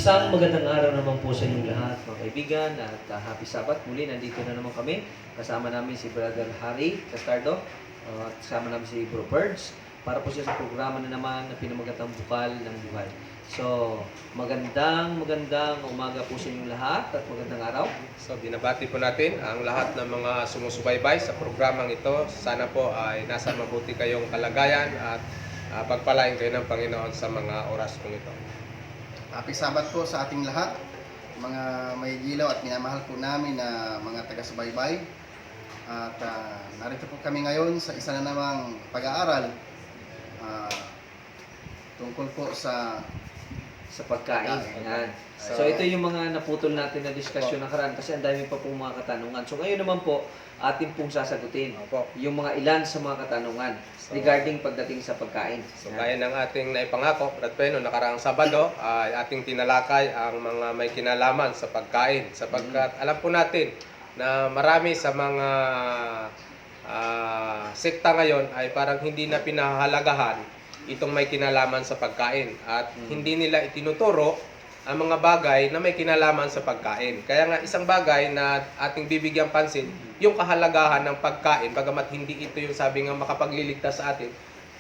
Isang magandang araw naman po sa inyong lahat, mga kaibigan, at happy Sabbath. Muli, nandito na naman kami. Kasama namin si Brother Harry Castardo, at kasama namin si Bro Birds, para po siya sa programa na naman na pinamagatang Bukal ng Buhay. So, magandang umaga po sa inyong lahat at magandang araw. So, binabati po natin ang lahat ng mga sumusubaybay sa programang ito. Sana po ay nasa mabuti kayong kalagayan at pagpalain kayo ng Panginoon sa mga oras pong ito. Happy Sabbath po sa ating lahat, mga may gilaw at minamahal po namin na mga taga-subaybay. At narito po kami ngayon sa isa na namang pag-aaral tungkol po sa pagkain. Ayan. So, ito yung mga naputol natin na diskusyon nakaraan kasi ang dami pa pong mga katanungan. So, ngayon naman po, atin pong sasagutin yung mga ilan sa mga katanungan regarding pagdating sa pagkain. So, gaya ng ating naipangako, Brad Peno, nakaraang Sabado, ay ating tinalakay ang mga may kinalaman sa pagkain. Sapagkat alam po natin na marami sa mga sekta ngayon ay parang hindi na pinahahalagahan itong may kinalaman sa pagkain. At hindi nila itinuturo ang mga bagay na may kinalaman sa pagkain. Kaya nga isang bagay na ating bibigyang pansin, yung kahalagahan ng pagkain, bagamat hindi ito yung sabi nga makapagliligtas sa atin,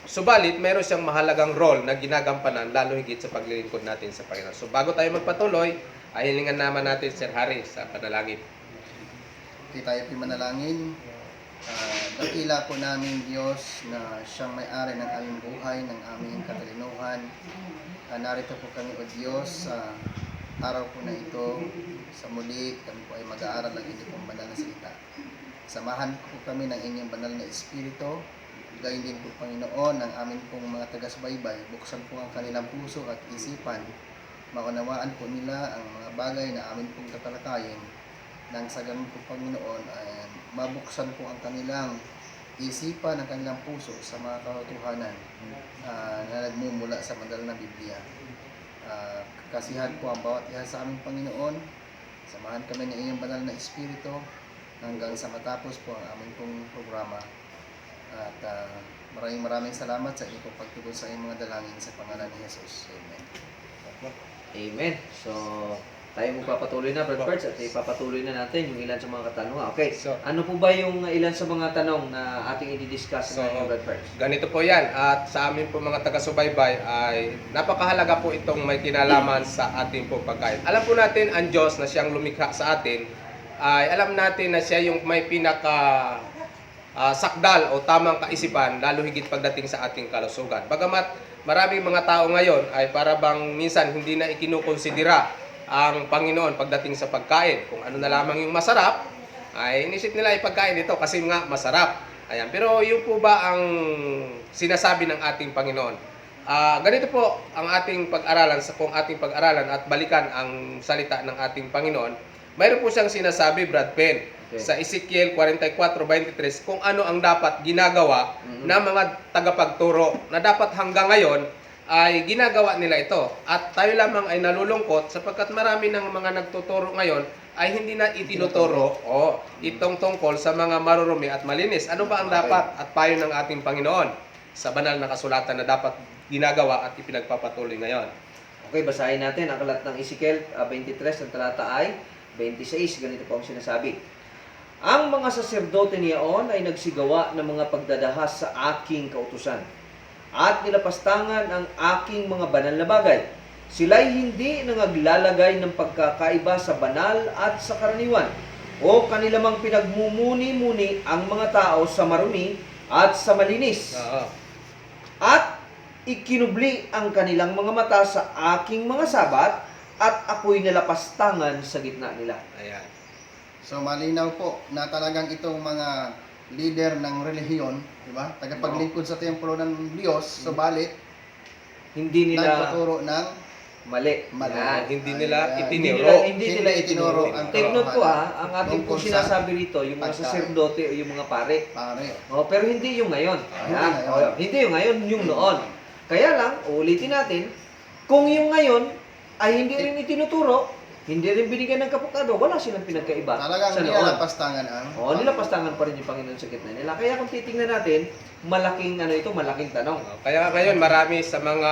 subalit meron siyang mahalagang role na ginagampanan, lalo higit sa paglilingkod natin sa Panginoon. So bago tayo magpatuloy, ay hilingan naman natin Sir Harry sa panalangin. Okay, tayo po manalangin. Dakila po namin Diyos na siyang may-ari ng aming buhay, ng aming katalinuhan. Narito po kami o Diyos sa araw po na ito. Sa muli, kami po ay mag-aaral ng inyong banal na salita. Samahan po kami ng inyong banal na Espiritu. Gayon din po Panginoon ng aming pong mga taga-subaybay. Buksan po ang kanilang puso at isipan. Maunawaan po nila ang mga bagay na amin pong tatalakayin. Nang sa ganun po Panginoon ay mabuksan po ang kanilang isipan, ang kanilang puso sa mga katotohanan na nagmumula sa banal na Biblia. Kasihan po ang bawat isa sa aming Panginoon. Samahan kami ng inyong banal na Espiritu hanggang sa matapos po ang aming pong programa. At maraming salamat sa inyong pagtugon sa inyong mga dalangin sa pangalan ni Jesus. Amen. Amen. So, tayo magpapatuloy na, Brad Perch, at ipapatuloy na natin yung ilan sa mga katanungan. Okay, So, ano po ba yung ilan sa mga tanong na ating i-discuss So, ngayon, Brad Perch? ganito po yan. At sa amin po mga taga-subaybay ay napakahalaga po itong may kinalaman sa ating po pagkain. Alam po natin ang Diyos na siyang lumikha sa atin, ay alam natin na siya yung may pinaka sakdal o tamang kaisipan, lalo higit pagdating sa ating kalusugan. Bagamat maraming mga tao ngayon ay para bang minsan hindi na ikinukonsidera ang Panginoon pagdating sa pagkain. Kung ano na lamang yung masarap, ay inisip nila ipagkain ito kasi nga masarap. Ayan. Pero yun po ba ang sinasabi ng ating Panginoon? Ganito po ang ating pag-aralan, kung ating pag-aralan at balikan ang salita ng ating Panginoon, mayroon po siyang sinasabi, Brad Pen, Okay. sa Ezekiel 44:23, kung ano ang dapat ginagawa ng mga tagapagturo na dapat hanggang ngayon ay ginagawa nila ito. At tayo lamang ay nalulungkot sapagkat marami ng mga nagtuturo ngayon ay hindi na itinuturo itong tungkol sa mga marurumi at malinis. Ano ba ang dapat at payo ng ating Panginoon sa banal na kasulatan na dapat ginagawa at ipinagpapatuloy ngayon? Okay, basahin natin ang aklat ng Ezekiel 23, ang talata ay 26. Ganito po ang sinasabi. Ang mga saserdote niyaon ay nagsigawa ng mga pagdadahas sa aking kautusan at nilapastangan ang aking mga banal na bagay. Sila'y hindi nangaglalagay ng pagkakaiba sa banal at sa karaniwan o kanilamang pinagmumuni-muni ang mga tao sa marumi at sa malinis. At ikinubli ang kanilang mga mata sa aking mga sabat at ako'y nilapastangan sa gitna nila. Ayan. So malinaw po na talagang itong mga leader ng relihiyon, di ba? Tagapaglingkod sa templo ng Diyos, subalit Hindi nila nagtuturo ng mali. mali. Yan. Hindi nila Ayan. itinuro. Hindi nila itinuro. ang Take note po katotohanan ang ating po tungkol sa sinasabi rito, yung mga pagkain. saserdote o yung mga pare. pare. Pero hindi yung ngayon. Hindi Ayan. ngayon. Hindi yung ngayon, yung noon. Kaya lang, ulitin natin, kung yung ngayon ay hindi rin itinuturo, hindi rin binigyan ng kapukado, wala silang pinagkaiba Talagang sa noon. nilapastangan ang Nilapastangan pa rin yung Panginoon sa gitna nila. Kaya kung titingnan natin, malaking malaking tanong. Kaya ngayon marami sa mga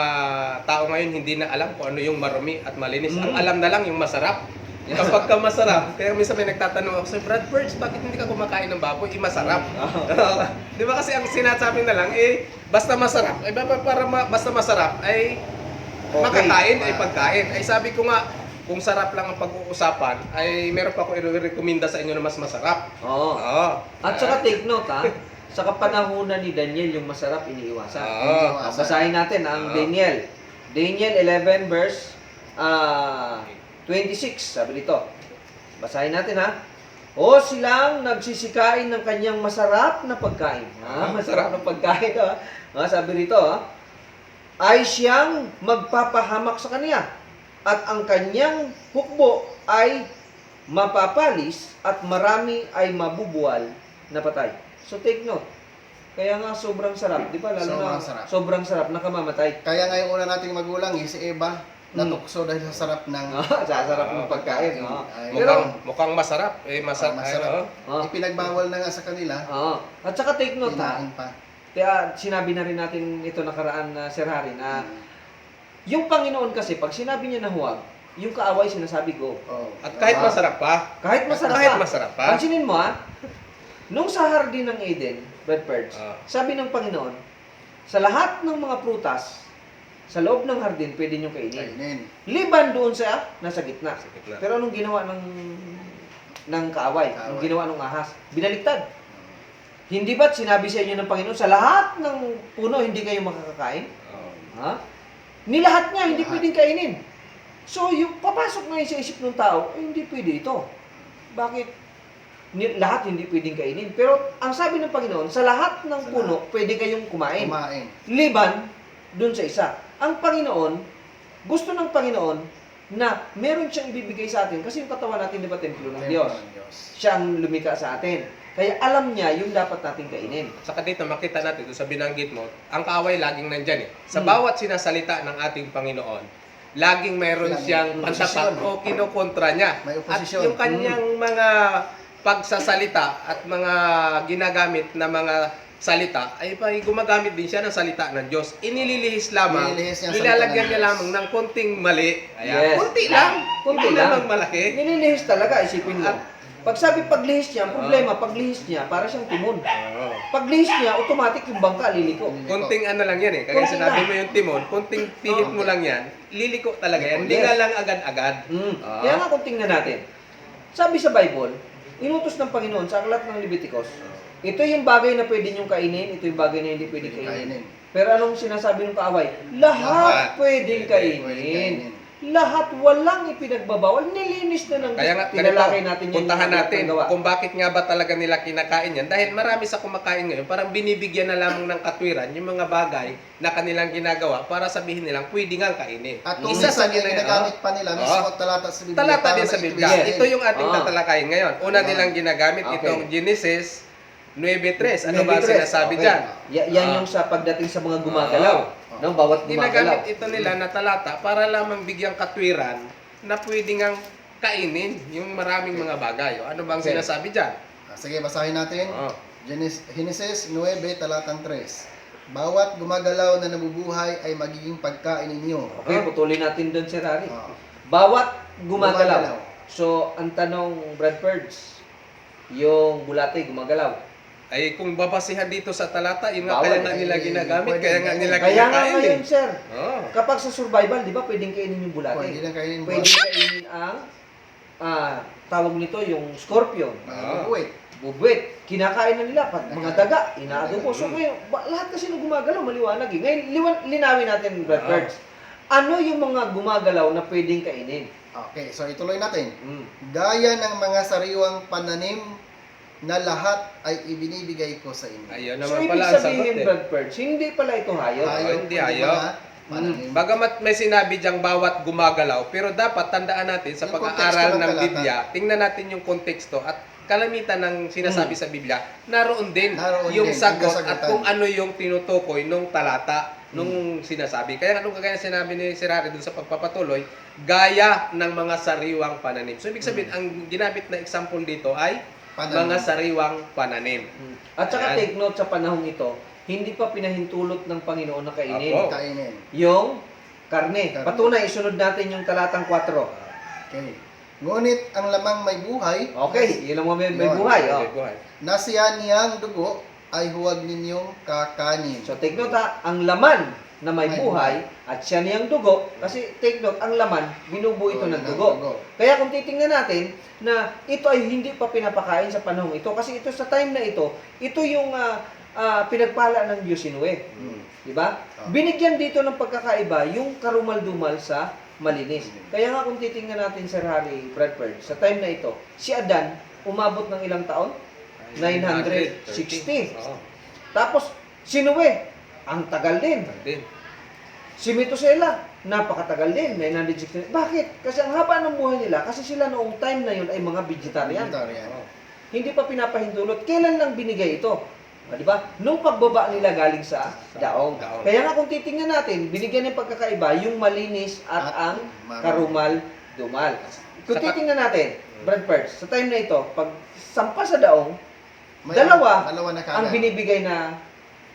tao ngayon hindi na alam kung ano yung marumi at malinis. Ang alam na lang yung masarap. Kapag ka masarap, kaya minsan may nagtatanong ako sa Brad Birds, bakit hindi ka kumakain ng baboy? Masarap. Di ba kasi ang sinasabi na lang, basta masarap. Basta masarap, ay makakain, ay pagkain. Ay sabi ko nga, kung sarap lang ang pag-uusapan, ay meron pa ako i-recommenda sa inyo na mas masarap. Oo. At saka take note sa kapanahunan ni Daniel, yung masarap iniiwasan. Basahin natin ang Daniel. Daniel 11 verse 26, sabi dito. Basahin natin O silang nagsisikain ng kanyang masarap na pagkain. Masarap na pagkain. Sabi dito, ay siyang magpapahamak sa kanya. At ang kanyang hukbo ay mapapalis at marami ay mabubuwal na patay. So take note. Kaya nga sobrang sarap, di ba? Lalo Sobrang na sarap. sobrang sarap, nakamamatay. Kaya nga yung una nating magulang, si Eva, natukso dahil sa sarap ng Sasarap ng pagkain. Ay, Mukhang masarap. masarap. Oh. Ipinagbawal na nga sa kanila, At saka take note kinain pa. Kaya sinabi na rin natin ito nakaraan na Sir Harry na yung Panginoon kasi pag sinabi niya na huwag, yung kaaway sinasabi ko. At kahit masarap pa. Kahit masarap Kahit pa. masarap pa. Pansinin mo nung sa Hardin ng Eden, Brad Perch, sabi ng Panginoon, sa lahat ng mga prutas, sa loob ng hardin, pwede nyo kainin. Kainin. Liban doon sa nasa gitna. Sa gitna. Pero anong ginawa ng kaaway? Anong ginawa ng ahas? Binaliktad. Hindi ba't sinabi sa inyo ng Panginoon, sa lahat ng puno hindi kayo makakakain? Oo. Ha? Nilahat niya, hindi Lahat. pwedeng kainin. So, yung papasok ngayon sa isip ng tao, hindi pwede ito. Bakit? Lahat hindi pwedeng kainin. Pero ang sabi ng Panginoon, sa lahat ng Sa puno, pwede kayong kumain. Kumain. Liban dun sa isa. Ang Panginoon, gusto ng Panginoon na meron siyang ibibigay sa atin kasi yung katawan natin, di ba, templo ng Diyos. Ng Diyos. Siya ang lumikha sa atin. Kaya alam niya yung dapat nating kainin. Saka dito makita natin doon sa binanggit mo, ang kaaway laging nandyan eh. Sa Hmm. bawat sinasalita ng ating Panginoon, laging mayroon Laging siyang oposisyon. pantapat o kinukontra niya. May At oposisyon. yung kanyang mga pagsasalita at mga ginagamit na mga salita ay gumagamit din siya ng salita ng Diyos. Inililihis lamang, Inililihis niya ang ilalagyan salita ng niya Diyos. lamang ng konting mali. Yes. Konti lang. Konti Hindi lang. namang malaki. Nililihis talaga, isipin mo. Pag sabi paglihis niya, ang problema, paglihis niya, para siyang timon. Oo. Paglihis niya, automatic yung bangka liliko. Konting ano lang yan eh. Kaya Konti sinabi lang. mo yung timon, konting pihit mo lang yan, liliko talaga yan. Hindi Yes. nga lang agad-agad. Ah. Kaya nga kung tingnan natin, sabi sa Bible, inutos ng Panginoon sa aklat ng Leviticus, ito yung bagay na pwede niyong kainin, ito yung bagay na hindi pwede kainin. Pero anong sinasabi ng kaaway? Lahat pwedeng Pwedeng kainin. Lahat walang ipinagbabawal. Nilinis na ng Kaya nga, tinalakay ganito, natin yan. puntahan yung natin gawa. kung bakit nga ba talaga nila kinakain yan. Dahil marami sa kumakain ngayon, parang binibigyan na lamang ng katwiran yung mga bagay na kanilang ginagawa para sabihin nilang pwede nga kainin. At kung Isa sa minsan kanila, ginagamit pa nila, mismo talata sa Biblia. talata para din sa Biblia. ma-explain. Ito yung ating Ah. tatalakayin ngayon. Una Ah. nilang ginagamit Okay. itong Genesis 9:3. Ano ba ang 9:3? sinasabi Okay. dyan? Yan Ah. yung sa pagdating sa mga gumagalaw. No, bawat gumagalaw. Ginagamit ito nila na talata para lamang bigyang katwiran na pwede ngang kainin yung maraming mga bagay. O, ano bang Okay. sinasabi dyan? Sige, basahin natin. Oh. Genesis 9, talatang 3. Bawat gumagalaw na nabubuhay ay magiging pagkain ninyo. Okay, putulin natin doon, Sir Harry. Ah. Bawat gumagalaw. Gumagalaw. So, ang tanong, Bradfords, yung bulate gumagalaw. Ay kung babasihan dito sa talata, yun nga Bawal. kaya nga nila ginagamit, Pwede, kaya nga pwede. nila Kaya nga kinakain ngayon, eh. Sir, Oh. kapag sa survival, di ba, pwedeng kainin yung bulate? Pwede lang kainin. Pwede kainin ang, tawag nito, yung scorpion. Wait. Bubwit, kinakain na nila, pag mga daga, inaadobo. So ngayon, lahat kasi na gumagalaw, maliwanag eh. Ngayon, linawin natin, Bradfords. Ano yung mga gumagalaw na pwedeng kainin? Okay, so ituloy natin. Mm. Gaya ng mga sariwang pananim na lahat ay ibinibigay ko sa inyo. Ayun So, naman ibig pala ang sagot sabihin, eh. Bradfords, hindi pala ito hayop. hindi yung ayaw. mga pananim. Bagamat may sinabi diyang bawat gumagalaw, pero dapat tandaan natin sa Yung pag-aaral konteksto ng ng talata. Biblia, tingnan natin yung konteksto at kalamitan ng sinasabi sa Biblia, naroon din Naroon yung din, sagot yung at kasagutan. kung ano yung tinutukoy nung talata, nung sinasabi. Kaya anong kagaya sinabi ni Sir Harry dun sa pagpapatuloy, gaya ng mga sariwang pananim. So ibig sabihin, ang ginamit na example dito ay Pananim. mga sariwang pananim. At saka Ayan. take note sa panahong ito, hindi pa pinahintulot ng Panginoon na kainin Apo. Kainin. yung karne. Karne. Patunay, isunod natin yung talatang 4. Okay. Ngunit ang lamang may buhay, Okay, yun ang may Yun. buhay. Oh. Okay, buhay. na siya niyang dugo, ay huwag ninyong kakanin. So take note ha, ang laman na may May buhay at siya niyang dugo, kasi take note, ang laman, binubuo ito ng dugo. Kaya kung titingnan natin na ito ay hindi pa pinapakain sa panahong ito, kasi ito sa time na ito yung pinagpala ng Diyos si Noe. Mm. Di ba? Ah. Binigyan dito ng pagkakaiba yung karumal-dumal sa malinis. Kaya nga kung titingnan natin, Sir Harry Bradford, sa time na ito, si Adan, umabot ng ilang taon? 960. Oo. Tapos, si Noe, ang tagal din. Din. Si Methuselah, napakatagal din, 960. Bakit? Kasi ang haba ng buhay nila, kasi sila noong time na yun ay mga vegetarian. Vegetarian. Hindi pa pinapahintulot. Kailan lang binigay ito? Di ba? Nung pagbaba nila galing sa daong. daong. Kaya nga kung titingnan natin, binigyan ng pagkakaiba yung malinis at ang karumal-dumal. Kung titingnan natin, Bradford, sa time na ito, pag sampa sa daong, dalawa na ang kanan. binibigay na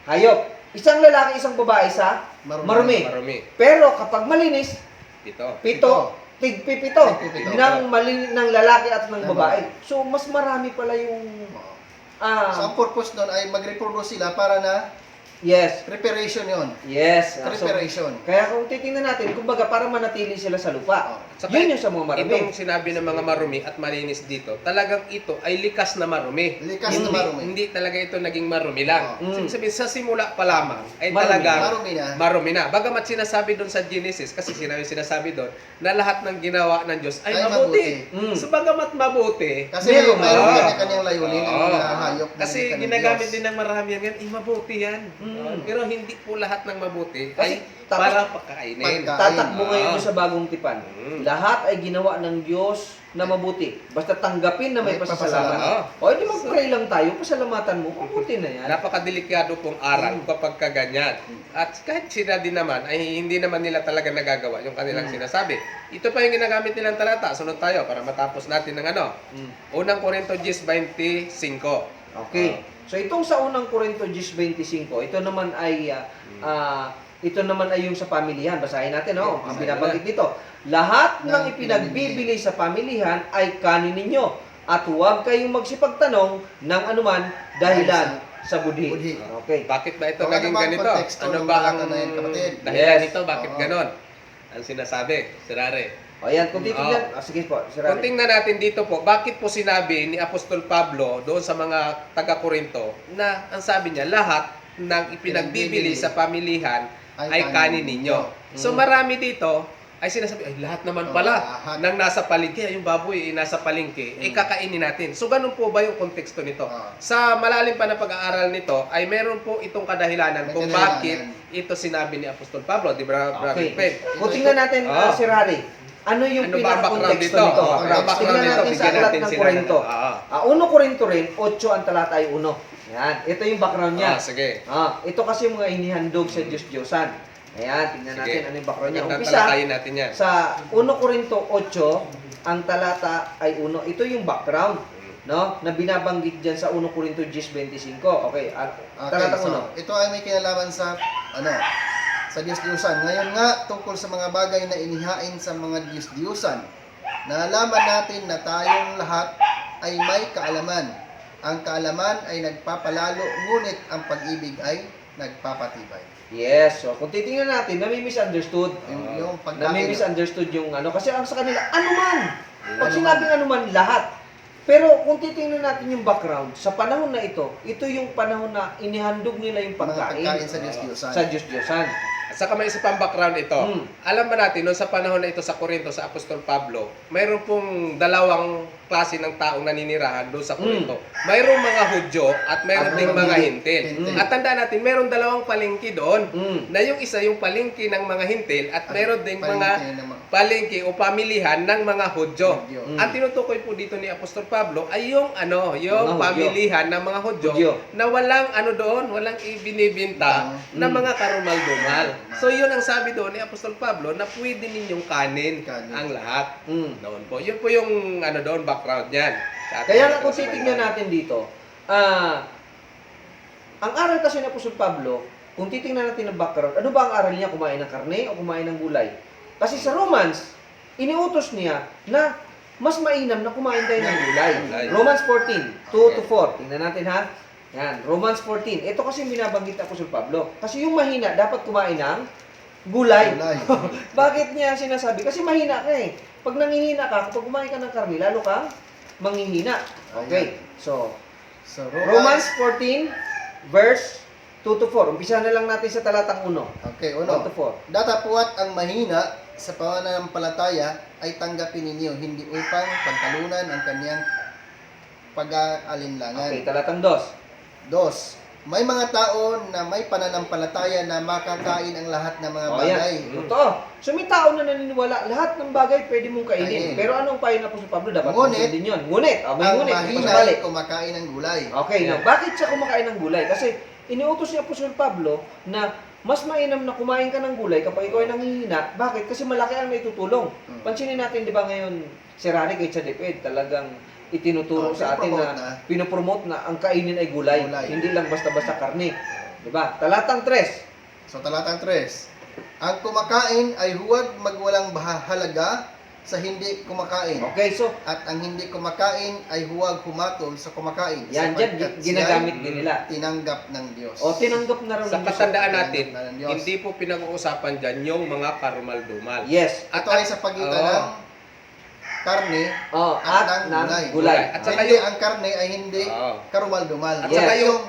hayop. Isang lalaki, isang babae sa marumi. Marumi. Pero kapag malinis, Ito. pito, tigpipito Tigpipito. ng lalaki at ng Ng babae. So, mas marami pala yung So, ang purpose doon ay mag-reproduce sila para na Yes. Preparation yon. Yes. So, Preparation. kaya kung titingnan natin, kumbaga para manatili sila sa lupa. Saka, Yun yung sa mga marumi. Itong sinabi ng mga marumi at malinis dito, talagang ito ay likas na marumi. Likas hindi, na marumi. Hindi talaga ito naging marumi lang. Oh. Ibig sabihin, sa simula pa lamang ay Marumi. talagang Marumi na. Bagamat sinasabi doon sa Genesis, kasi sinasabi doon, na lahat ng ginawa ng Diyos ay Ay mabuti. Mm. So bagamat mabuti, Kasi mayroong Ah. kanya-kanyang layunin ang mga hayop na Kasi nilikha ng ginagamit Diyos. din ng marami yan, mabuti yan. Pero hindi po lahat ng mabuti Kasi ay tapos- para pagkainin. Tatakbo ngayon Ah. doon sa bagong tipan. Lahat ay ginawa ng Diyos na mabuti. Basta tanggapin na may May pasasalamat. papasalamat. O, di mag-pray lang tayo, pasalamatan mo, mabuti na yan. Napakadelikado pong aral kapag kaganyan. At kahit sila din naman, ay hindi naman nila talaga nagagawa yung kanilang sinasabi. Ito pa yung ginagamit nilang talata. Sunod tayo para matapos natin ng ano. Mm. Unang Korinto 10:25. Okay. So itong sa unang Korinto 10:25, ito naman ay yung sa pamilihan. Basahin natin, oh. Ang binabanggit dito. Lahat ng ipinagbibili sa pamilihan ay kanin ninyo at huwag kayong magsipagtanong ng anuman dahilan sa budhi. Budhi. Okay. Bakit ba ito Kung naging ano ba ang ganito? konteksto Ano ng ba ang talata na yan, kapatid? dahilan Yes. nito? Bakit Oo. ganon? Ang sinasabi, Sirare. O yan, kung titignan, sige po, Sir Kung Ari. tingnan natin dito po, bakit po sinabi ni Apostol Pablo doon sa mga taga-Korinto na ang sabi niya, lahat ng ipinagbibili sa pamilihan ay kanin ninyo. So marami dito ay sinasabi, ay lahat naman pala lahat. nang nasa palengke, yung baboy ay nasa palengke, ay kakainin natin. So ganun po ba yung konteksto nito? Sa malalim pa na pag-aaral nito, ay meron po itong kadahilanan May kung kadahilanan. bakit ito sinabi ni Apostol Pablo, di ba, Brother Okay. Fred? Kung tingnan natin, Sir Ari, ano yung Ano ba ang background pinaka-konteksto dito? nito? Oh, ano ang background Tingnan nito? natin sa Bigyan aklat natin ng sila Korinto. ng- 1 Korinto rin, 8 ang talata ay 1. Yan, ito yung background niya. Sige. Ito kasi yung mga inihandog sa Diyos-Diyosan. Ayan, tingnan natin Sige. ano yung background niya. Magandang Umpisa, talakayin natin yan. sa 1 Korinto 8, ang talata ay 1. Ito yung background, no? Na binabanggit diyan sa 1 Korinto 10:25. Okay, talata 1. Ito ay may kinalaman sa sa Diyos-Diyusan. Ngayon nga, tungkol sa mga bagay na inihain sa mga Diyos-Diyusan, nalaman natin na tayong lahat ay may kaalaman. Ang kaalaman ay nagpapalalo, ngunit ang pag-ibig ay nagpapatibay. Yes, so kung titingnan natin, nami-misunderstood. Yung pagkain, Nami-misunderstood yung ano. Kasi ang sa kanila, anuman. Pag sinabing anuman, lahat. Pero kung titingnan natin yung background, sa panahon na ito yung panahon na inihandog nila yung mga pagkain pagkain sa Diyos-Diyusan. sa Diyos-Diyosan. At saka may isa pang background ito. Mm. Alam ba natin, noon sa panahon na ito sa Korinto, sa Apostol Pablo, mayroon pong dalawang klase ng taong naninirahan doon sa Korinto. Mayroong mga Hudyo at mayroon At ding mayroong mga hindi. Hintil. Hintil. At tandaan natin, mayroong dalawang palengke doon. Mm. Na yung isa yung palengke ng mga Hintil at mayroon ding mga Palengke ng mga- palengke o pamilihan ng mga Hudyo. Hudyo. Mm. Ang tinutukoy po dito ni Apostol Pablo ay yung Mga yung Hudyo. pamilihan ng mga Hudyo, Hudyo. na walang doon, walang ibinibinta na mga karumal-dumal. So yun ang sabi doon ni Apostol Pablo na pwede ninyong kanin Kanin. ang lahat. Mm. Doon po. Yun po yung doon background niyan. Sa ating Kaya nga mga kung kasabayan. titignan natin dito, ang aral kasi ni Apostol Pablo, kung titingnan natin ang background, ano ba ang aral niya? Kumain ng karne o kumain ng gulay? Kasi sa Romans, iniutos niya na mas mainam na kumain tayo ng gulay. Gulay. Romans 14, 2-4. Tingnan natin ha. Yan, Romans 14. Ito kasi yung binabanggit ni Apostol Pablo. Kasi yung mahina, dapat kumain ng gulay. Gulay. Bakit niya sinasabi? Kasi mahina ka eh. Pag nangihina ka, kapag kumain ka ng karne, lalo kang manghihina. Okay. So, So, Romans 14, verse 2-4. Umpisa na lang natin sa talatang 1. Okay, 1 to 4. Datapuat ang mahina sa pananampalataya ay tanggapin ninyo, hindi upang pagtalunan ang kaniyang pag-aalinlangan. Okay, talatang 2. 2. May mga tao na may pananampalataya na makakain ang lahat ng mga Oh, bagay. yan. Totoo. So, may tao na naniniwala, lahat ng bagay pwede mong kainin. Kainin. Pero anong payo na po sa Pablo? Dapat Ngunit, din yun. Ngunit. May Ang ngunit. May mahina pasabali. ay kumakain ng gulay. Okay, now, bakit siya kumakain ng gulay? Kasi iniutos niya po si Pablo na mas mainam na kumain ka ng gulay kapag ikaw ay nanghihina. Bakit? Kasi malaki ang naitutulong. Pansinin natin, di ba ngayon, si Rari kay Chadeped, talagang itinuturo sa atin na pinopromote na ang kainin ay gulay. Gulay. Hindi lang basta-basta karne. Di ba? Talatang 3. So talatang 3. Ang kumakain ay huwag magwalang halaga sa hindi kumakain. Okay, so At ang hindi kumakain ay huwag humatol sa kumakain. yan dyan, sapagkat ginagamit siya'y din nila. tinanggap ng Diyos. O, tinanggap na rin Sa ng Diyos. katandaan natin, Tinanggap na ng Diyos. hindi po pinag-uusapan dyan yung mga karumal-dumal. Yes. Ito ay sa pagitan Oo. ng karne Oh, at at ng ng gulay. gulay. At saka Hindi, yung- ang karne ay hindi Oo. karumal-dumal. At Yes. saka yung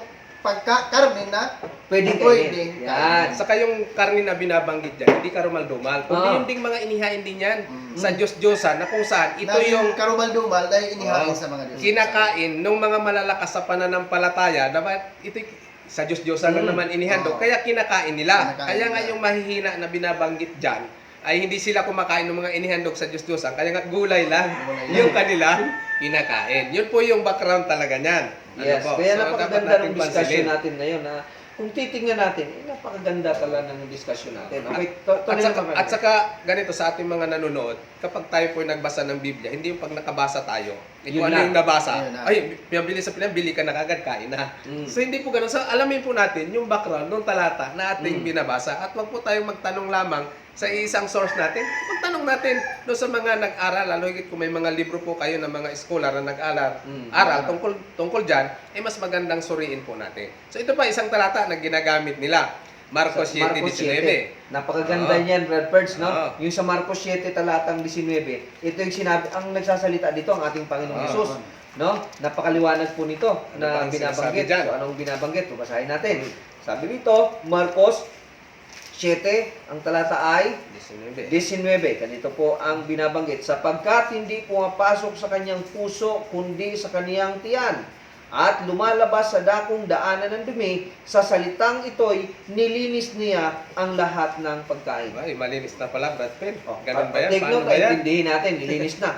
pagka-karne na Pwedeng pwedeng kainin. Yan. At saka yung karne na binabanggit dyan, hindi karumal-dumal. Kundi Oo. yung ding mga inihain din yan Mm. sa Diyos-Diyosan na kung saan ito na yung karumal-dumal dahil inihain Oo. sa mga Diyos. kinakain ng mga malalakas sa pananampalataya. Dapat ito sa Diyos-Diyosan lang Mm. naman inihandog. Oo. Kaya kinakain nila. Kinakain Kaya nga nila. yung mahihina na binabanggit dyan, ay hindi sila kumakain ng mga inihandog sa Diyos-Diyosan. Kaya nga gulay lang Gulay lang. yung kanilang kinakain. Yun po yung background talaga niyan. Yes, po? kaya So, dapat napakaganda natin ng discussion pansinin. natin ngayon na kung titingnan natin, napakaganda talaga ng discussion natin. Okay, At saka ganito sa ating mga nanonood, kapag tayo po nagbasa ng Biblia, hindi yung pag nakabasa tayo, Yun kung ano na. yung nabasa, Yun na. ay, pinabili sa pinabili ka na kagad, kain na. Mm. So hindi po ganun. So alamin po natin yung background ng talata na ating Mm. binabasa at wag po tayong magtanong lamang sa isang source natin. Magtanong natin doon sa mga nag-aral, lalo higit kung may mga libro po kayo ng mga scholar na nag-aral, Mm. aral tungkol dyan, eh mas magandang suriin po natin. So ito pa isang talata na ginagamit nila. Marcos 7:19. Napakaganda Oo. niyan, Brad Perch, no? Oo. Yung sa Marcos 7 talatang 19, ito yung sinabi, ang nagsasalita dito ang ating Panginoong Oo. Hesus, no? Napakaliwanag po nito Ano ba na ang binabanggit. sinasabi dyan? So, anong binabanggit? Basahin natin. Sabi nito, Marcos 7, ang talata ay 19. 19. Ganito po ang binabanggit. Sapagkat hindi pumapasok sa kanyang puso, kundi sa kaniyang tiyan. At lumalabas sa dakong daanan ng dumi, sa salitang ito'y nilinis niya ang lahat ng pagkain. Ay, malinis na pala, Brad Pen. Oh, Ganun ba yan? Take Paano note, ba yan? intindihin natin, nilinis na.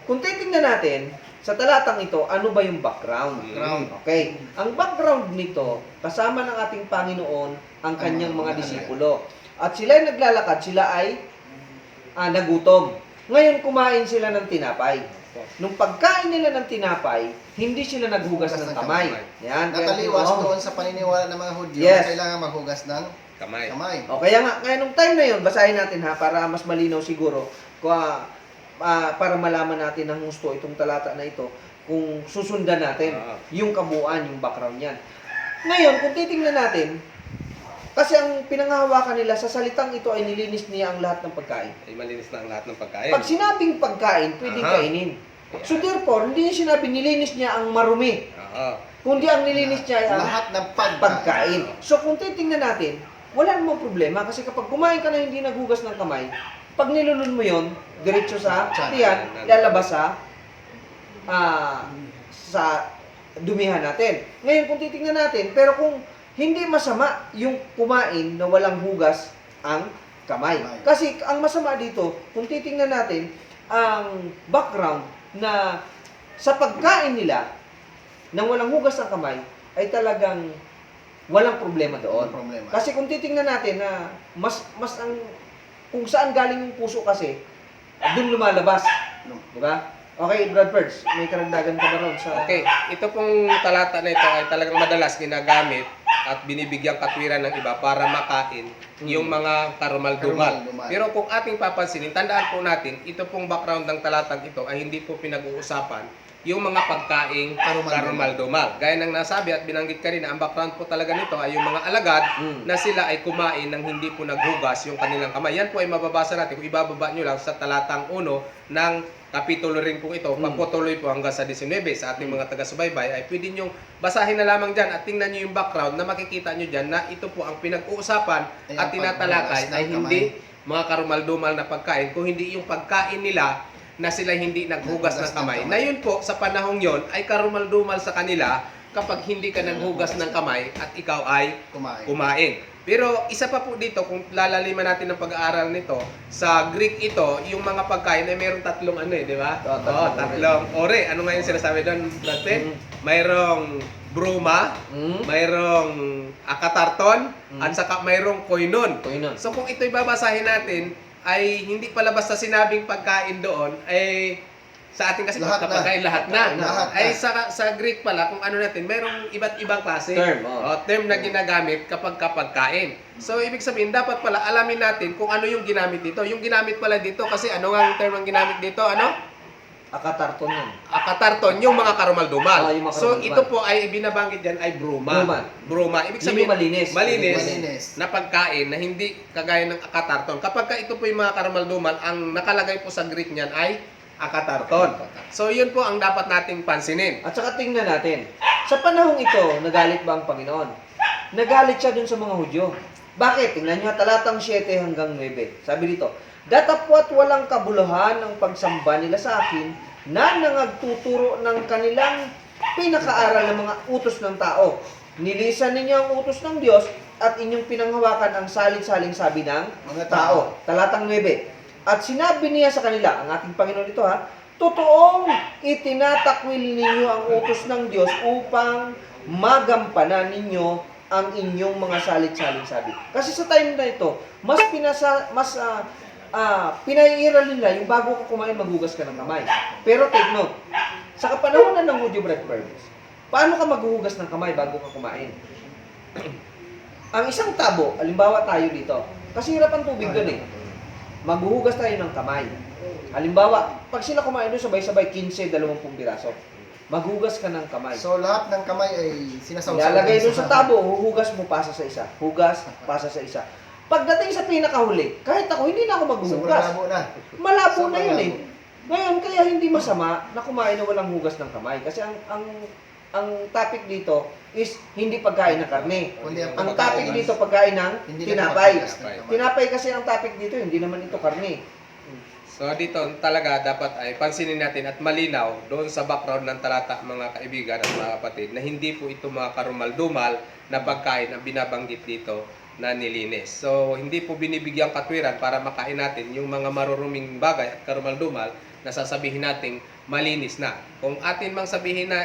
Kung titingnan natin, sa talatang ito, ano ba yung background? Background. Okay. Ang background nito, kasama ng ating Panginoon ang kanyang mga disipulo. At sila ay naglalakad, sila ay nagutom. Ngayon, kumain sila ng tinapay. Nung pagkain nila ng tinapay, hindi sila naghugas ng kamay. Yan. Nataliwas kaya- doon sa paniniwala ng mga Hudyo Yes. na kailangan maghugas ng Kamay. kamay. O kaya nga, kaya nung time na yun, basahin natin ha, para mas malinaw siguro, para malaman natin ng gusto itong talata na ito, kung susundan natin yung kabuuan, yung background niyan. Ngayon, kung titingnan natin, kasi ang pinanghahawakan nila sa salitang ito ay nilinis niya ang lahat ng pagkain. Ay, malinis na ang lahat ng pagkain. Pag sinabing pagkain, pwedeng Aha. kainin. So therefore, hindi niya sinabi nilinis niya ang marumi, Oo. kundi ang nilinis niya ay ang Lahat ng pagkain. So kung titingnan natin, wala namang problema kasi kapag kumain ka na hindi naghugas ng kamay, pag nilunod mo yon, diretso sa tiyan, lalabas sa dumihan natin. Ngayon kung titingnan natin, pero kung hindi masama yung kumain na walang hugas ang kamay. Kasi ang masama dito, kung titingnan natin, ang background na sa pagkain nila nang walang hugas ng kamay ay talagang walang problema doon. Walang problema. Kasi kung titingnan natin na mas ang kung saan galing yung puso kasi, doon lumalabas. Di ba? Okay, Brad Perch, may karagdagan ka ba ron sa... Okay, ito pong talata na ito ay talagang madalas ginagamit at binibigyang katwiran ng iba para makain yung mga karumal-dumal. Karumal-dumal. Pero kung ating papansinin, tandaan po natin, ito pong background ng talatang ito ay hindi po pinag-uusapan yung mga pagkaing karumal-dumal. Gaya ng nasabi at binanggit kanina, ang background po talaga nito ay yung mga alagad na sila ay kumain ng hindi po naghugas yung kanilang kamay. Yan po ay mababasa natin kung ibababa nyo lang sa talatang 1 ng kapitulo rin po ito, pagputuloy po hanggang sa 19 sa ating mga taga-subaybay, ay pwede nyo basahin na lamang dyan at tingnan nyo yung background na makikita nyo dyan na ito po ang pinag-uusapan Ay, at ang tinatalakay paghugas ng ay kamay. hindi mga karumal-dumal na pagkain, kung hindi yung pagkain nila na sila hindi naghugas ng kamay. Na yun po, sa panahong yon ay karumal-dumal sa kanila kapag hindi ka naghugas ng kamay at ikaw ay kumain. Pero isa pa po dito, kung lalaliman natin ng pag-aaral nito, sa Greek ito, yung mga pagkain ay mayroong tatlong di ba? Oo, Tatlong ore. Ano nga yung sinasabi doon, natin? Mayroong bruma, mayroong akatarton, at saka mayroong koinon. So kung ito'y babasahin natin, ay hindi pala basta sinabing pagkain doon, ay Sa atin kasi Lahat na. pagkapagkain lahat na. Lahat na. Ay sa Greek pala, kung ano natin, merong iba't ibang klase. Term, Term na ginagamit kapag pagkain. So, ibig sabihin, dapat pala alamin natin kung ano yung ginamit dito. Yung ginamit pala dito, kasi ano nga ang term ang ginamit dito? Ano? Akatarton yan. Akatarton, yung mga karumal-dumal. Yung mga So, karumal-dumal. ito po ay binabanggit dyan ay bruma. Bruma. Ibig Yun sabihin, yung malinis. Malinis. na pagkain na hindi kagaya ng akatarton. Kapag ka ito po yung mga karumal-dumal, ang nakalagay po sa Greek niyan ay akatarton. So, yun po ang dapat nating pansinin. At saka tingnan natin, sa panahong ito, nagalit ba ang Panginoon? Nagalit siya dun sa mga Hudyo. Bakit? Tingnan nyo, talatang 7 hanggang 9. Sabi dito, datapwat walang kabuluhan ang pagsamba nila sa akin na nangagtuturo ng kanilang pinakaaral ng mga utos ng tao. Nilisan ninyo ang utos ng Diyos at inyong pinanghawakan ang salin-saling sabi ng Mga tao. Talatang 9. At sinabi niya sa kanila, ang ating Panginoon ito ha, totoong itinatakwil ninyo ang utos ng Diyos upang magampanan ninyo ang inyong mga salit-saling sabi. Kasi sa time na ito, pinaiiral nila yung bago ka kumain, maghugas ka ng kamay. Pero take note, sa kapanahonan ng Hudyo breadbirds, paano ka maghuhugas ng kamay bago ka kumain? Ang isang tabo, halimbawa tayo dito, kasi hirap ang tubig doon eh. Maghuhugas tayo ng kamay. Halimbawa, pag sila kumain doon sabay-sabay 15, 20 piraso. Maghugas ka ng kamay. So lahat ng kamay ay sinasawsaw. Ilalagay doon sa tabo, huhugas mo, pasa sa isa. Hugas, pasa sa isa. Pagdating sa pinakahuli, kahit ako, hindi na ako Sobrang maghuhugas. labo na. Malabo na Sobrang yun eh. labo. Ngayon, kaya hindi masama na kumain na walang hugas ng kamay. Kasi ang topic dito is hindi pagkain ng karne. Kundi Ang topic dito pagkain ng Hindi na tinapay. mapaghugas ng kamay. Tinapay kasi ang topic dito, hindi naman ito karne. So dito talaga dapat ay pansinin natin at malinaw doon sa background ng talata mga kaibigan at mga kapatid na hindi po ito mga karumal-dumal na pagkain ang binabanggit dito na nilinis. So hindi po binibigyang katwiran para makain natin yung mga maruruming bagay at karumal-dumal na sasabihin nating malinis na. Kung atin mang sabihin na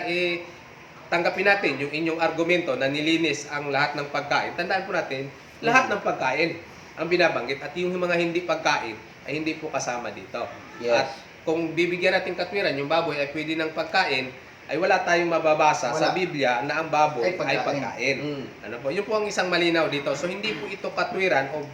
tanggapin natin yung inyong argumento na nilinis ang lahat ng pagkain, tandaan po natin lahat ng pagkain ang binabanggit at yung mga hindi pagkain ay hindi po kasama dito. Yes. At kung bibigyan natin katwiran, yung baboy ay pwede ng pagkain, ay wala tayong mababasa sa Wala. Biblia na ang baboy ay Ay pagkain. Mm. Ano po? Yun po ang isang malinaw dito. So hindi po ito katwiran o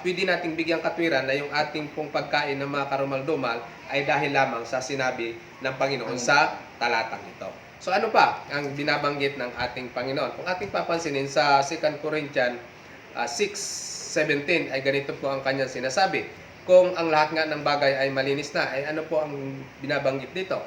pwede nating bigyang katwiran na yung ating pong pagkain ng mga karumal-dumal ay dahil lamang sa sinabi ng Panginoon sa talatang ito. So ano pa ang binabanggit ng ating Panginoon? Kung ating papansinin sa 2 Corinthians 6:17 ay ganito po ang kanyang sinasabi. Kung ang lahat nga ng bagay ay malinis na, ay ano po ang binabanggit dito?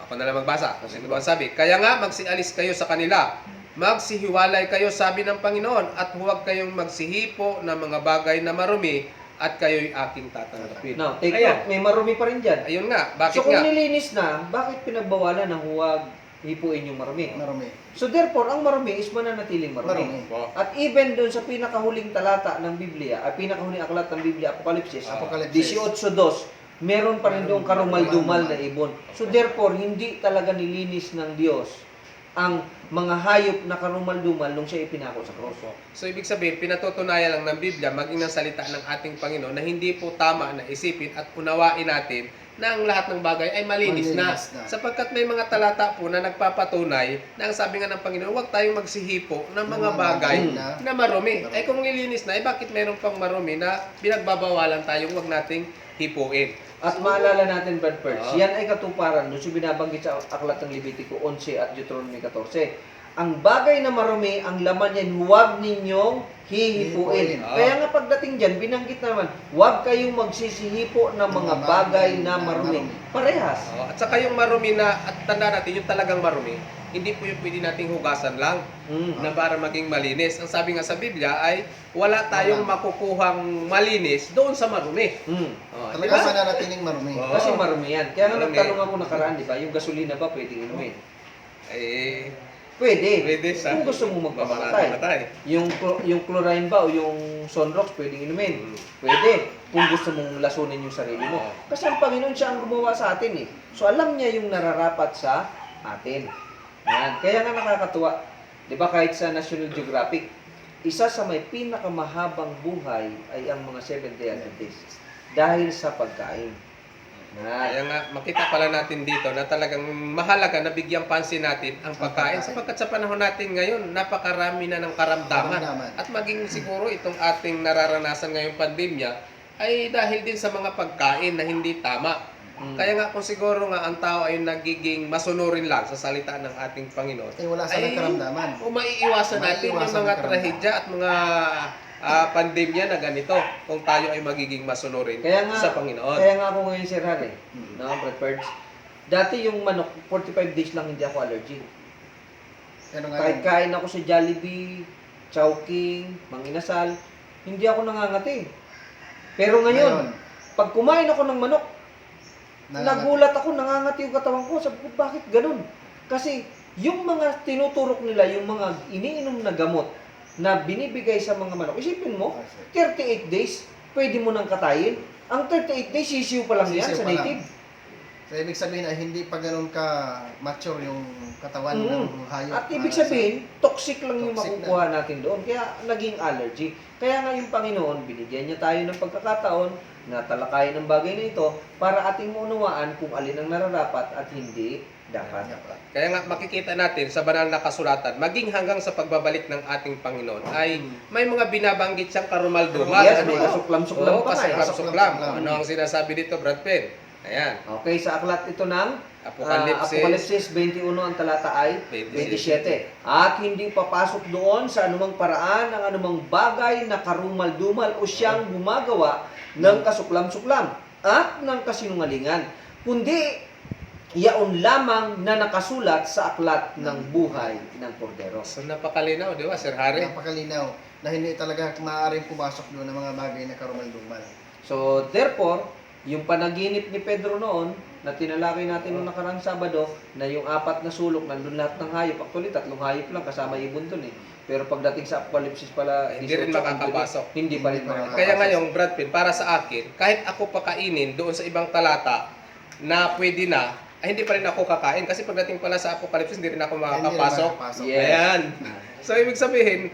Ako na lang magbasa. Ano po ang sabi? Kaya nga magsialis kayo sa kanila, magsihiwalay kayo sabi ng Panginoon at huwag kayong magsihipo ng mga bagay na marumi at kayo'y aking tatanggapin. Now, take Ayan. note, may marumi pa rin dyan. Ayun nga, bakit So kung nga? nilinis na, bakit pinagbawalan ng huwag hipuin yung marumi? Marumi. So therefore, ang marumi is mananatiling marumi. Marumi. Po. At even doon sa pinakahuling talata ng Biblia, ay pinakahuling aklat ng Biblia, Apokalipsis, Apokalipsis. 18:2, meron pa rin doon karumal-dumal na ibon. So therefore, hindi talaga nilinis ng Diyos ang mga hayop na karumal-dumal nung siya ipinako sa krus. So ibig sabihin, pinatutunayan lang ng Biblia, maging ng salita ng ating Panginoon na hindi po tama na isipin at unawain natin na ang lahat ng bagay ay malinis na. Malinis na. Sapagkat may mga talata po na nagpapatunay na ang sabi nga ng Panginoon, huwag tayong magsihipo ng mga bagay na marumi. Ay kung nilinis na, bakit meron pang marumi na pinagbabawalan tayong huwag nating hipuin? At maalala natin, Brad Perch, Oo. yan ay katuparan doon sa binabanggit sa aklat ng Levitico 11 at Deuteronomy 14. Ang bagay na marumi, ang laman yan, huwag ninyong hihipuin. Oo. Kaya nga pagdating dyan, binanggit naman, huwag kayong magsisihipo ng mga bagay na marumi. Parehas. At saka yung marumi na, at tanda natin, yung talagang marumi, hindi po yung pwede nating hugasan lang na para maging malinis. Ang sabi nga sa Biblia ay wala tayong makukuhang malinis doon sa marumi. Talaga Di ba? mananatiling marumi. Oo. Kasi marumi yan. Kaya nga Marumi. nagtanong ako nakaraan, di ba? Yung gasolina ba pwedeng inumin? Eh, Pwede. pwede sa Kung gusto mo magpapatay. Yung chlorine ba o yung sunrox pwedeng inumin? Pwede. Kung gusto mong lasunin yung sarili mo. Kasi ang Panginoon siya ang gumawa sa atin eh. So alam niya yung nararapat sa atin. Yan. Kaya nga nakakatuwa. Di ba kahit sa National Geographic, isa sa may pinakamahabang buhay ay ang mga Seventh-day Adventists. Dahil sa pagkain. Kaya nga, makita pala natin dito na talagang mahalaga na bigyang pansin natin ang pagkain. Sapagkat sa panahon natin ngayon, napakarami na ng karamdaman. At maging siguro itong ating nararanasan ngayong pandemya ay dahil din sa mga pagkain na hindi tama. Kaya nga kung siguro nga ang tao ay nagiging masunurin lang sa salita ng ating Panginoon, Wala sa karamdaman. o maiiwasan natin yung Maiiwasan mga ang karamdaman. trahedya at mga pandemya na ganito kung tayo ay magiging masunurin sa Panginoon. Kaya nga ako ngayon, Sir Harry, no, Brad Perds, dati yung manok, 45 days lang hindi ako allergic. Pero Kahit ngayon, kain ako sa Jollibee, Chowking, Mang Inasal, hindi ako nangangati. Pero ngayon, pag kumain ako ng manok, nagulat ako, nangangati yung katawan ko. Sabi ko, bakit ganun? Kasi yung mga tinuturok nila, yung mga iniinom na gamot na binibigay sa mga manok, isipin mo, 38 days, pwede mo nang katayin. Ang 38 days, sisiw pa lang yan Sisiw sa pa lang. native. so ibig sabihin ay hindi pa ganun ka mature yung katawan ng hayop. At ibig sabihin, toxic lang yung Toxic makukuha natin doon. Kaya naging allergy. Kaya nga yung Panginoon, binigyan niya tayo ng pagkakataon na talakayin ang bagay na ito para ating maunawaan kung alin ang nararapat at hindi dapat. Kaya nga makikita natin sa banal na kasulatan, maging hanggang sa pagbabalik ng ating Panginoon, ay may mga binabanggit siyang karumal-dumal. Yes, may kasuklam-suklam Oo, pa nga. kasuklam-suklam. Ano ang sinasabi dito, Brad Pen? Ayan. Okay, sa aklat ito ng Apokalipsis. Apokalipsis 21, ang talata ay 27. At hindi papasok doon sa anumang paraan ang anumang bagay na karumal-dumal o siyang gumagawa ng kasuklam-suklam at ng kasinungalingan, kundi yaon lamang na nakasulat sa aklat ng buhay ng Kordero. So napakalinaw, di ba, Sir Harry? Napakalinaw na hindi talaga maaaring pumasok doon ng mga bagay na karumal-dumal. So, therefore, yung panaginip ni Pedro noon, na tinalakay natin noong nakarang Sabado, na yung 4 na sulok, nandun lahat ng hayop. Actually, 3 hayop lang, kasama ibon dun eh. Pero pagdating sa Apokalipsis pala, Hindi rin 18, makakapasok. Hindi pa rin makakapasok. Kaya ngayon, Brad Pitt, para sa akin, kahit ako pakainin doon sa ibang talata na pwede na, ay hindi pa rin ako kakain. Kasi pagdating pala sa Apocalypse, hindi rin ako makakapasok. Yes. Ayan. So, ibig sabihin,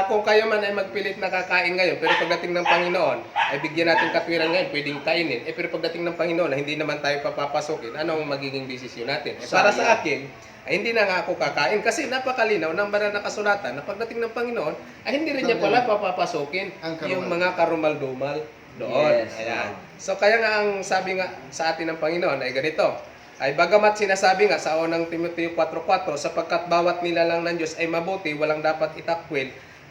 kung kayo man ay magpilit na kakain ngayon, pero pagdating ng Panginoon, ay bigyan natin katwiran ngayon, pwedeng kainin. Pero pagdating ng Panginoon, ay hindi naman tayo papapasukin, ano ang magiging desisyon natin? Para sa akin, ay hindi na nga ako kakain kasi napakalinaw ng banal na kasulatan na pagdating ng Panginoon ay hindi rin niya pala papapasukin yung mga karumal-dumal doon. Yes. Ayan. So kaya nga ang sabi nga sa atin ng Panginoon ay ganito, ay bagamat sinasabi nga sa unang Timoteo 4:4 sapagkat bawat nilalang ng Diyos ay mabuti, walang dapat itakwil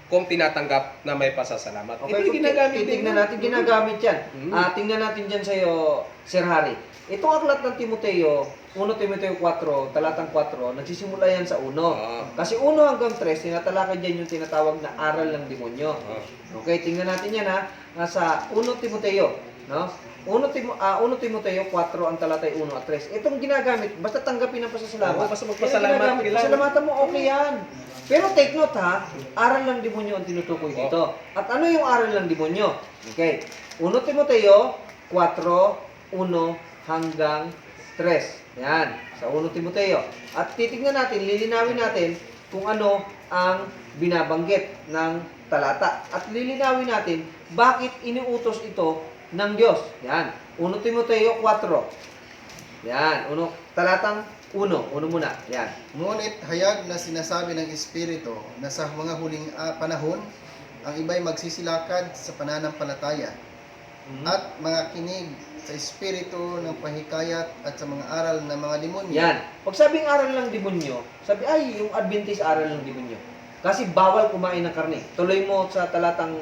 kung tinatanggap na may pasasalamat. Okay, Ito yung kung ginagamit titignan din. natin, ginagamit yan. Mm. Tingnan natin dyan sa'yo, Sir Harry. Itong aklat ng Timoteo, 1 Timoteo 4, talatang 4, nagsisimula yan sa 1. Kasi 1 hanggang 3, tinatalakay dyan yung tinatawag na aral ng demonyo. Okay, tingnan natin yan ha. Nasa 1 Timoteo, no? 1 Timoteo 4, ang talatay 1 at 3. Itong ginagamit, basta tanggapin ang pasasalamat. Oo, basta magpasalamat. Pasalamatan mo, okay yan. Pero take note ha, aral ng demonyo ang tinutukoy dito. At ano yung aral ng demonyo? Okay, 1 Timoteo 4, 1 hanggang 3. Yan, sa 1 Timoteo. At titignan natin, lilinawin natin kung ano ang binabanggit ng talata. At lilinawin natin bakit iniutos ito ng Diyos. Yan, 1 Timoteo 4. Yan, talatang 1 muna. Yan. Ngunit hayag na sinasabi ng Espiritu na sa mga huling panahon, ang iba'y magsisilakad sa pananampalataya at mga kinig sa Espiritu ng pahikayat at sa mga aral ng mga demonyo. Yan. Pag sabing aral ng demonyo, sabi ay yung Adventist aral ng demonyo. Kasi bawal kumain ng karne. Tuloy mo sa talatang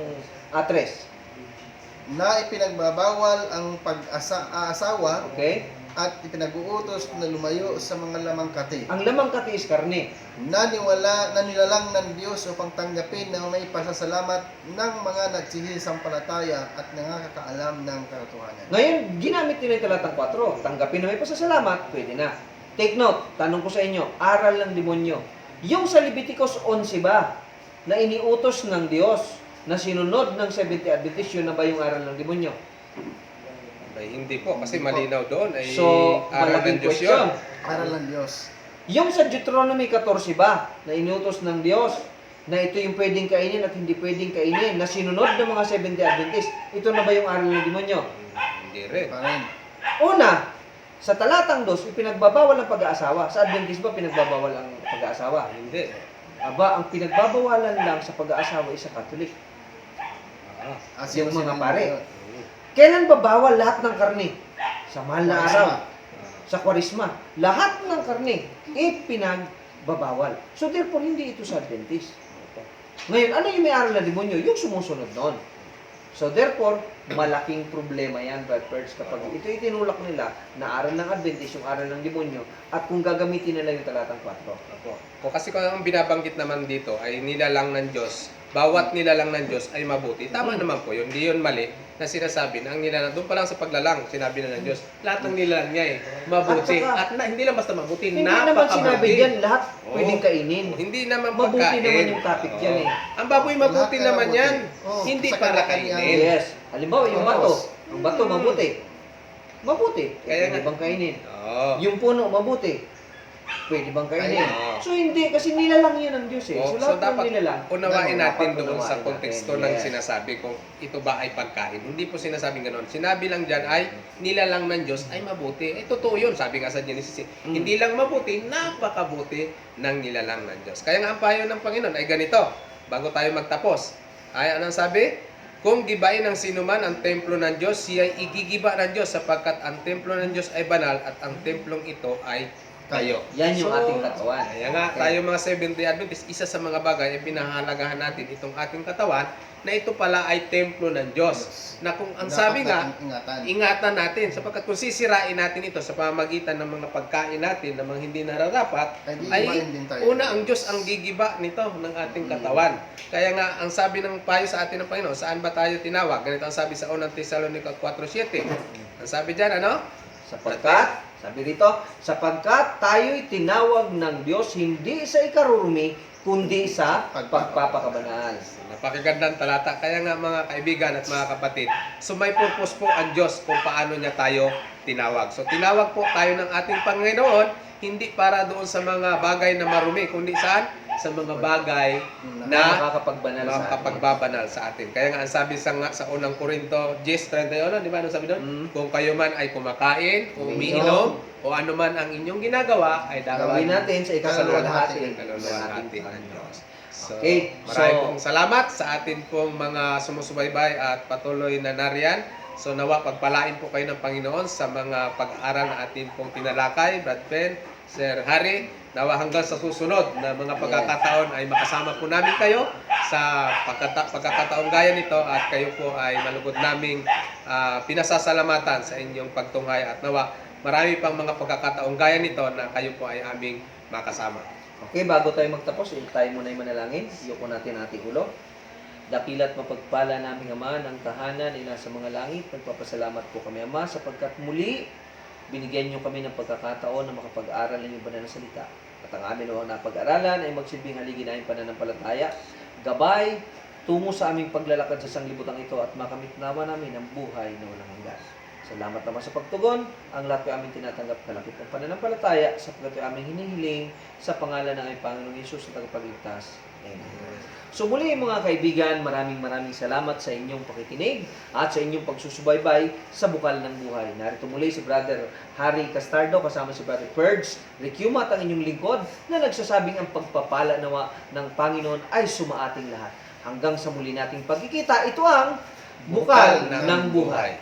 3. Na ipinagbabawal ang pag-aasawa Okay? at ipinag-uutos na lumayo sa mga lamang kati. Ang lamang kati is karne. Nanilalang ng Diyos upang tanggapin ng may pasasalamat ng mga nagsisampalataya at nakakaalam ng katotohanan. Ngayon, ginamit nila yung talatang 4. Tanggapin na may pasasalamat, pwede na. Take note, tanong ko sa inyo, aral ng demonyo. Yung sa Leviticus 11 ba, na iniutos ng Diyos, na sinunod ng Seventh-day Adventist, yun na ba yung aral ng demonyo? Ay, hindi po, kasi malinaw doon ay So, aral malaking ng Diyos yun. question. Aral ng Diyos. Yung sa Deuteronomy 14 ba, na inutos ng Diyos, na ito yung pwedeng kainin at hindi pwedeng kainin, na sinunod ng mga Seventh-day Adventist, ito na ba yung aral ng demonyo? Hindi rin. Pa rin. Una, sa talatang 2, ipinagbabawal ang pag-aasawa. Sa Adventist ba pinagbabawal ang pag-aasawa? Hindi. Aba, ang pinagbabawalan lang sa pag-aasawa ay sa Katolik. Yung sino-sino mga pare. yun? Kailan ba bawal lahat ng karne? Sa mahal na Kwaresma. araw. Sa Kwaresma. Lahat ng karne ipinagbabawal. So therefore, hindi ito sa Adventist. Ngayon, ano yung may aral na demonyo? Yung sumusunod noon. So therefore, malaking problema yan, Bradfords, kapag ito itinulak nila na aral ng Adventist, yung aral ng demonyo, at kung gagamitin nila yung talatang 4. Opo. Kasi kung ang binabanggit naman dito ay nilalang ng Diyos, bawat nilalang ng Diyos ay mabuti. Tama naman po yun. Hindi yun mali na sinasabi na ang nilalang, doon pa lang sa paglalang, sinabi na ng Diyos, lahat ng nilalang niya eh, mabuti. At saka, Hindi lang basta mabuti, Hindi naman napakabuti. sinabi dyan, lahat Oo. pwedeng kainin. Hindi naman Mabuti pagkain. naman yung topic dyan eh. Ang baboy mabuti Lahat naman mabuti. yan. Oo. Hindi Sa para kanya-kanya. kainin. Yes. Halimbawa, yung bato. Ang bato, mabuti. Mabuti. Kaya Pwede nga- bang kainin? Oo. Yung puno, mabuti. Pwede bang kainin? Oo. So hindi, kasi nilalang yun ng Diyos eh. Oo, So lahat ng dapat nilalang. unawain natin dapat doon sa unawain konteksto natin. ng Yes. sinasabi kung ito ba ay pagkain. Hindi po sinasabing ganoon. Sinabi lang dyan ay nilalang ng Diyos ay mabuti. Eh, totoo yun. Sabi nga sa Genesis, hindi lang mabuti, napakabuti ng nilalang ng Diyos. Kaya nga ang payo ng Panginoon ay ganito. Bago tayo magtapos. Ay, anong sabi? Kung gibain ng sinuman ang templo ng Diyos, siya ay igigiba ng Diyos sapagkat ang templo ng Diyos ay banal at ang templong ito ay kayo. Yan yung ating katawan. Kaya nga, tayo mga Seventh-day Adventist, isa sa mga bagay ay pinahalagahan natin itong ating katawan na ito pala ay templo ng Diyos. Na kung ang Dapat sabi nga, nating ingatan. ingatan natin sapagkat kung sisirain natin ito sa pamamagitan ng mga pagkain natin na mga hindi nararapat, Ay, di ay ibahin din tayo. una ang Diyos ang gigiba nito ng ating katawan. Kaya nga, ang sabi ng payo sa atin ng Panginoon, saan ba tayo tinawag? Ganito ang sabi sa 1 Thessalonica 4:7. Ang sabi dyan, ano? Sapagkat, sabi rito, sapagkat tayo'y tinawag ng Diyos hindi sa ikarurumi, kundi sa pagpapakabanal. Napakagandang talata. Kaya nga mga kaibigan at mga kapatid, so may purpose po ang Diyos kung paano niya tayo tinawag. So tinawag po tayo ng ating Panginoon, hindi para doon sa mga bagay na marumi, kundi saan? Sa mga bagay na makakapagbanal sa atin. makakapagbabanal sa atin. Kaya nga ang sabi sa unang Korinto 10:31, di ba ano sabi doon? Kung kayo man ay kumakain, umiinom, o ano man ang inyong ginagawa, ay Gawin dapat natin sa ikasaluwalhati kaluluwa natin ang Diyos. So, Okay, maraming so- pong salamat sa atin pong mga sumusubaybay at patuloy na nariyan. So nawa pagpalain po kayo ng Panginoon sa mga pag-aaral na atin pong tinalakay, Brad Pen, Sir Harry. Nawa hanggang sa susunod na mga pagkakataon ay makasama po namin kayo sa pagkakataong gaya nito at kayo po ay malugod naming pinasasalamatan sa inyong pagtunghay at nawa marami pang mga pagkakataong gaya nito na kayo po ay aming makasama. Okay, bago tayo magtapos, tayo muna yung manalangin. Iyoko natin ating ulo. Dakilat mapagpala naming Ama ng tahanan ay nasa mga langit. Nagpapasalamat po kami, Ama, sapagkat muli binigyan niyo kami ng pagkakataon na makapag-aral ng iyong banal na salita. At ang amin o na pag-aralan ay magsilbing haligi na yung pananampalataya, gabay, tungo sa aming paglalakad sa sanglibutan ito at makamit naman namin ang buhay na walang hanggan. Salamat naman sa pagtugon. Ang lahat ay aming tinatanggap na lapit ng pananampalataya sapagkat ay aming hinihiling sa pangalan ng aming Panginoong Hesus na tagapagligtas. Amen. So muli mga kaibigan, maraming salamat sa inyong pakikinig at sa inyong pagsusubaybay sa Bukal ng Buhay. Narito muli si Brother Harry Castardo kasama si Brother Purge Ricumat, ang inyong lingkod na nagsasabing ang pagpapala nawa ng Panginoon ay sumaating lahat. Hanggang sa muli nating pagkikita, ito ang Bukal ng Buhay.